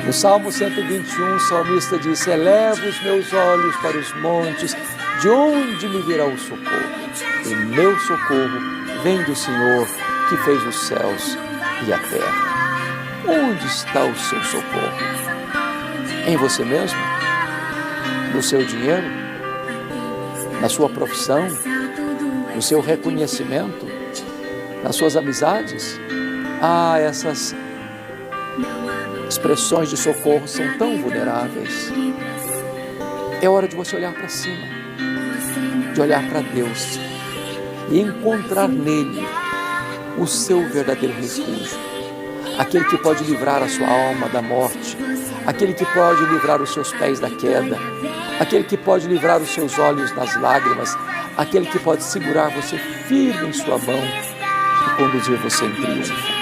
No Salmo 121, o salmista disse: elevo os meus olhos para os montes, de onde me virá o socorro? O meu socorro vem do Senhor, que fez os céus e a terra. Onde está o seu socorro? Em você mesmo? No seu dinheiro? Na sua profissão? No seu reconhecimento? Nas suas amizades? Essas expressões de socorro são tão vulneráveis. É hora de você olhar para cima, de olhar para Deus e encontrar nele o seu verdadeiro refúgio, aquele que pode livrar a sua alma da morte, aquele que pode livrar os seus pés da queda, aquele que pode livrar os seus olhos das lágrimas, aquele que pode segurar você firme em sua mão e conduzir você em triunfo.